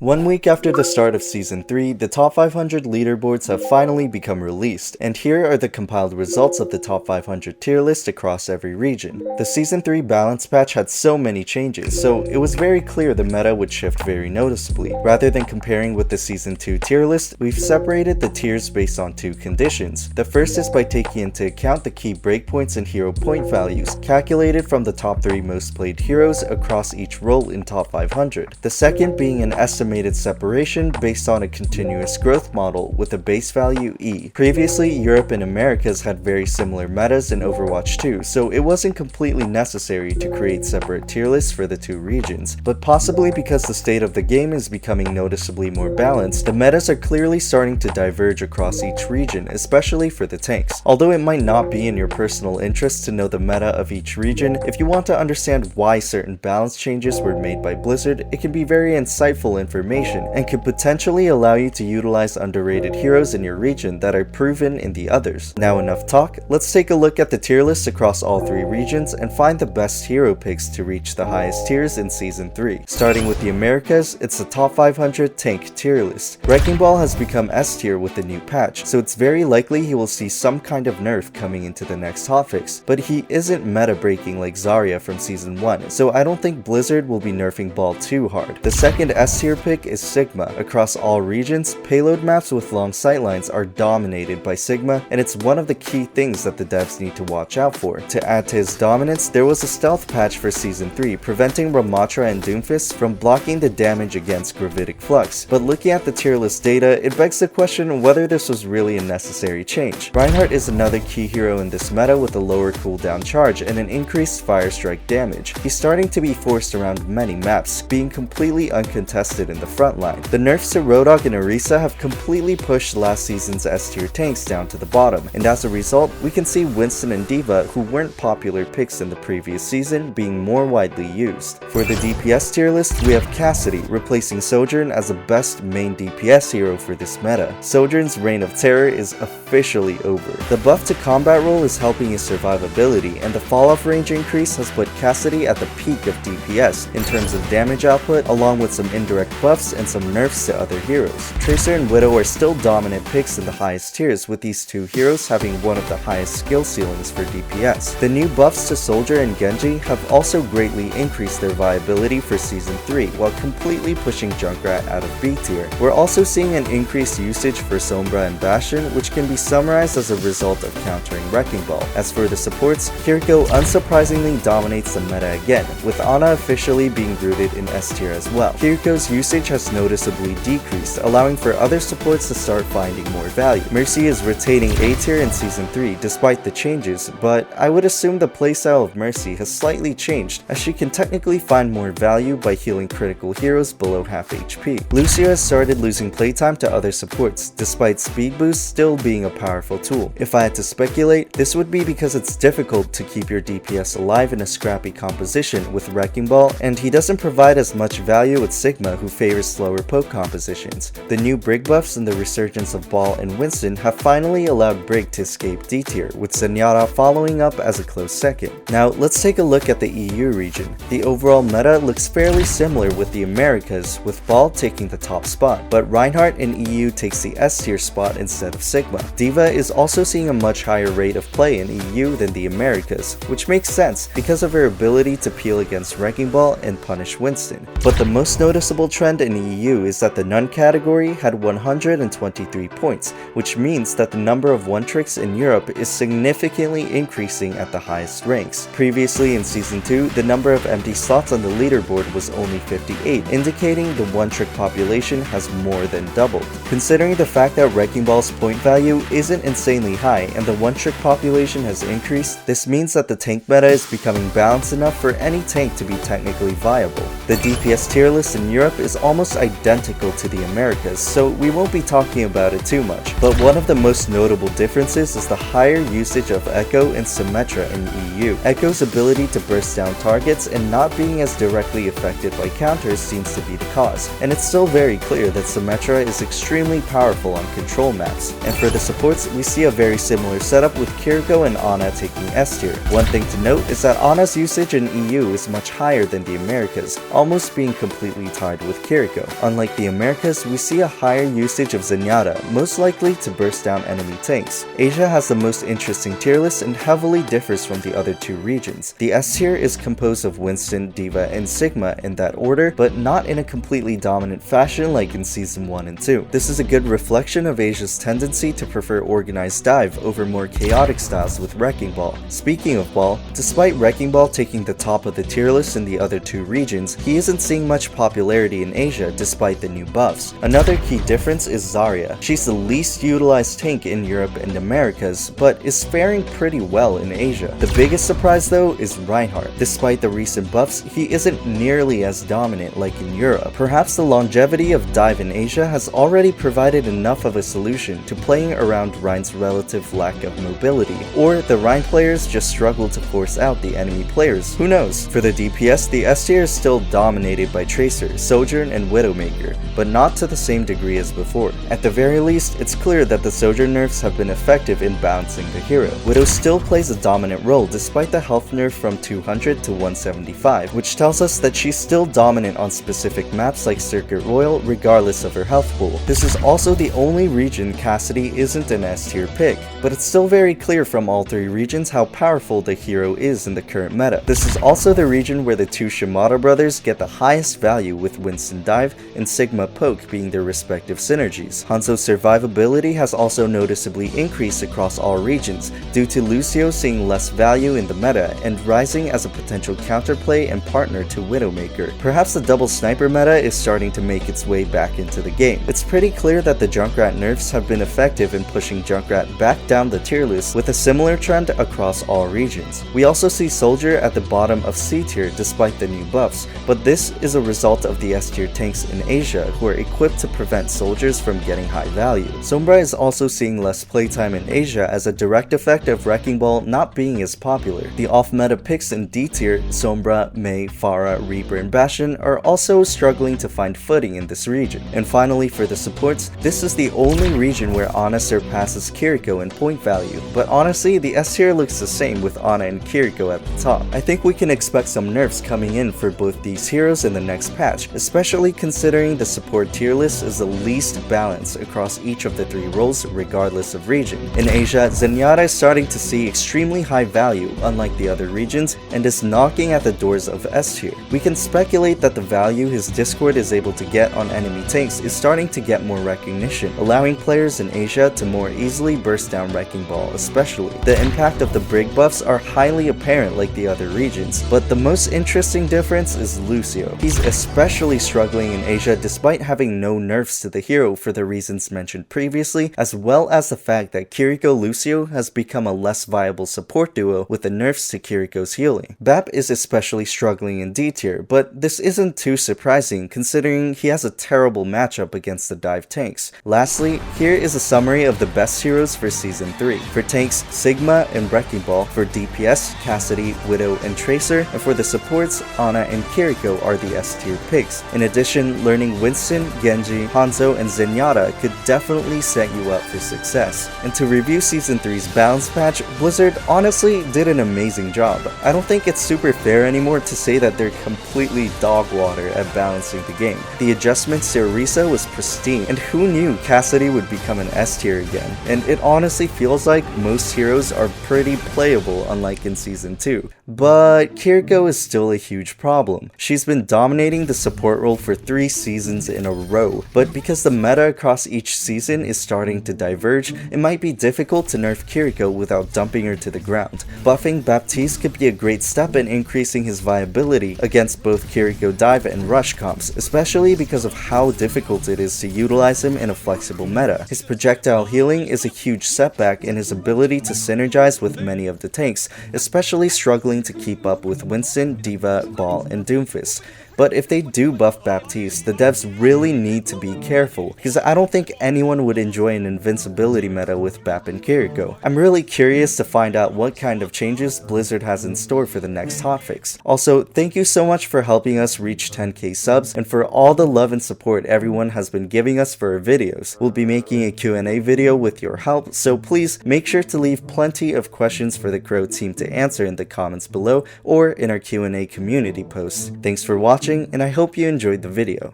1 week after the start of Season 3, the top 500 leaderboards have finally become released, and here are the compiled results of the top 500 tier list across every region. The Season 3 balance patch had so many changes, so it was very clear the meta would shift very noticeably. Rather than comparing with the Season 2 tier list, we've separated the tiers based on two conditions. The first is by taking into account the key breakpoints and hero point values, calculated from the top 3 most played heroes across each role in top 500. The second being an estimated separation based on a continuous growth model with a base value E. Previously, Europe and Americas had very similar metas in Overwatch 2, so it wasn't completely necessary to create separate tier lists for the two regions, but possibly because the state of the game is becoming noticeably more balanced, the metas are clearly starting to diverge across each region, especially for the tanks. Although it might not be in your personal interest to know the meta of each region, if you want to understand why certain balance changes were made by Blizzard, it can be very insightful information and could potentially allow you to utilize underrated heroes in your region that are proven in the others. Now enough talk, let's take a look at the tier lists across all three regions and find the best hero picks to reach the highest tiers in Season 3. Starting with the Americas, it's the top 500 tank tier list. Wrecking Ball has become S tier with the new patch, so it's very likely he will see some kind of nerf coming into the next hotfix, but he isn't meta breaking like Zarya from Season 1, so I don't think Blizzard will be nerfing Ball too hard. The second S tier pick is Sigma. Across all regions, payload maps with long sightlines are dominated by Sigma, and it's one of the key things that the devs need to watch out for. To add to his dominance, there was a stealth patch for Season 3 preventing Ramatra and Doomfist from blocking the damage against Gravitic Flux, but looking at the tier list data, it begs the question whether this was really a necessary change. Reinhardt is another key hero in this meta with a lower cooldown charge and an increased fire strike damage. He's starting to be forced around many maps, being completely uncontested in the front line. The nerfs to Rodok and Orisa have completely pushed last season's S tier tanks down to the bottom, and as a result, we can see Winston and D.Va, who weren't popular picks in the previous season, being more widely used. For the DPS tier list, we have Cassidy, replacing Sojourn as the best main DPS hero for this meta. Sojourn's reign of terror is officially over. The buff to combat roll is helping his survivability, and the fall-off range increase has put Cassidy at the peak of DPS in terms of damage output, along with some indirect buffs and some nerfs to other heroes. Tracer and Widow are still dominant picks in the highest tiers, with these two heroes having one of the highest skill ceilings for DPS. The new buffs to Soldier and Genji have also greatly increased their viability for Season 3, while completely pushing Junkrat out of B tier. We're also seeing an increased usage for Sombra and Bastion, which can be summarized as a result of countering Wrecking Ball. As for the supports, Kiriko unsurprisingly dominates the meta again, with Ana officially being rooted in S tier as well. Kiriko's usage has noticeably decreased, allowing for other supports to start finding more value. Mercy is retaining A tier in Season 3 despite the changes, but I would assume the playstyle of Mercy has slightly changed, as she can technically find more value by healing critical heroes below half HP. Lucio has started losing playtime to other supports, despite speed boost still being a powerful tool. If I had to speculate, this would be because it's difficult to keep your DPS alive in a scrappy composition with Wrecking Ball, and he doesn't provide as much value with Sigma, who favors slower poke compositions. The new Brig buffs and the resurgence of Ball and Winston have finally allowed Brig to escape D tier, with Zenyatta following up as a close second. Now let's take a look at the EU region. The overall meta looks fairly similar with the Americas, with Ball taking the top spot, but Reinhardt in EU takes the S tier spot instead of Sigma. D.Va is also seeing a much higher rate of play in EU than the Americas, which makes sense because of her ability to peel against Wrecking Ball and punish Winston. But the most noticeable trend in EU is that the Nun category had 123 points, which means that the number of one-tricks in Europe is significantly increasing at the highest ranks. Previously in Season 2, the number of empty slots on the leaderboard was only 58, indicating the one-trick population has more than doubled. Considering the fact that Wrecking Ball's point value isn't insanely high and the one-trick population has increased, this means that the tank meta is becoming balanced enough for any tank to be technically viable. The DPS tier list in Europe is almost identical to the Americas, so we won't be talking about it too much. But one of the most notable differences is the higher usage of Echo and Symmetra in EU. Echo's ability to burst down targets and not being as directly affected by counters seems to be the cause, and it's still very clear that Symmetra is extremely powerful on control maps. And for the supports, we see a very similar setup with Kiriko and Ana taking S tier. One thing to note is that Ana's usage in EU is much higher than the Americas, almost being completely tied with Kiriko. Kiriko. Unlike the Americas, we see a higher usage of Zenyatta, most likely to burst down enemy tanks. Asia has the most interesting tier list and heavily differs from the other two regions. The S tier is composed of Winston, D.Va, and Sigma in that order, but not in a completely dominant fashion like in Season 1 and 2. This is a good reflection of Asia's tendency to prefer organized dive over more chaotic styles with Wrecking Ball. Speaking of Ball, despite Wrecking Ball taking the top of the tier list in the other two regions, he isn't seeing much popularity in Asia despite the new buffs. Another key difference is Zarya. She's the least utilized tank in Europe and Americas, but is faring pretty well in Asia. The biggest surprise though is Reinhardt. Despite the recent buffs, he isn't nearly as dominant like in Europe. Perhaps the longevity of dive in Asia has already provided enough of a solution to playing around Rein's relative lack of mobility, or the Rein players just struggle to force out the enemy players. Who knows? For the DPS, the S tier is still dominated by Tracer, Sojourn, and Widowmaker, but not to the same degree as before. At the very least, it's clear that the Sojourn nerfs have been effective in balancing the hero. Widow still plays a dominant role despite the health nerf from 200 to 175, which tells us that she's still dominant on specific maps like Circuit Royal regardless of her health pool. This is also the only region Cassidy isn't an S tier pick, but it's still very clear from all three regions how powerful the hero is in the current meta. This is also the region where the two Shimada brothers get the highest value, with Winston Dive and Sigma Poke being their respective synergies. Hanzo's survivability has also noticeably increased across all regions due to Lucio seeing less value in the meta and rising as a potential counterplay and partner to Widowmaker. Perhaps the double sniper meta is starting to make its way back into the game. It's pretty clear that the Junkrat nerfs have been effective in pushing Junkrat back down the tier list, with a similar trend across all regions. We also see Soldier at the bottom of C tier despite the new buffs, but this is a result of the S tier tanks in Asia who are equipped to prevent soldiers from getting high value. Sombra is also seeing less playtime in Asia as a direct effect of Wrecking Ball not being as popular. The off-meta picks in D tier, Sombra, Mei, Pharah, Reaper, and Bastion, are also struggling to find footing in this region. And finally, for the supports, this is the only region where Ana surpasses Kiriko in point value, but honestly, the S tier looks the same with Ana and Kiriko at the top. I think we can expect some nerfs coming in for both these heroes in the next patch, especially considering the support tier list is the least balanced across each of the three roles regardless of region. In Asia, Zenyatta is starting to see extremely high value unlike the other regions and is knocking at the doors of S tier. We can speculate that the value his Discord is able to get on enemy tanks is starting to get more recognition, allowing players in Asia to more easily burst down Wrecking Ball especially. The impact of the Brig buffs are highly apparent like the other regions, but the most interesting difference is Lucio. He's especially struggling in Asia despite having no nerfs to the hero for the reasons mentioned previously, as well as the fact that Kiriko Lucio has become a less viable support duo with the nerfs to Kiriko's healing. Bap is especially struggling in D tier, but this isn't too surprising considering he has a terrible matchup against the dive tanks. Lastly, here is a summary of the best heroes for Season 3. For tanks, Sigma and Wrecking Ball. For DPS, Cassidy, Widow, and Tracer. And for the supports, Ana and Kiriko are the S tier picks. In addition, learning Winston, Genji, Hanzo, and Zenyatta could definitely set you up for success. And to review Season 3's balance patch, Blizzard honestly did an amazing job. I don't think it's super fair anymore to say that they're completely dog water at balancing the game. The adjustments to Orisa was pristine, and who knew Cassidy would become an S tier again? And it honestly feels like most heroes are pretty playable unlike in Season 2. But Kiriko is still a huge problem. She's been dominating the support role for 3 seasons in a row, but because the meta across each season is starting to diverge, it might be difficult to nerf Kiriko without dumping her to the ground. Buffing Baptiste could be a great step in increasing his viability against both Kiriko dive and rush comps, especially because of how difficult it is to utilize him in a flexible meta. His projectile healing is a huge setback in his ability to synergize with many of the tanks, especially struggling to keep up with Winston, D.Va, Ball, and Doomfist. But if they do buff Baptiste, the devs really need to be careful, because I don't think anyone would enjoy an invincibility meta with Bap and Kiriko. I'm really curious to find out what kind of changes Blizzard has in store for the next hotfix. Also, thank you so much for helping us reach 10k subs, and for all the love and support everyone has been giving us for our videos. We'll be making a Q&A video with your help, so please make sure to leave plenty of questions for the KROW team to answer in the comments below or in our Q&A community post. Thanks for watching, and I hope you enjoyed the video.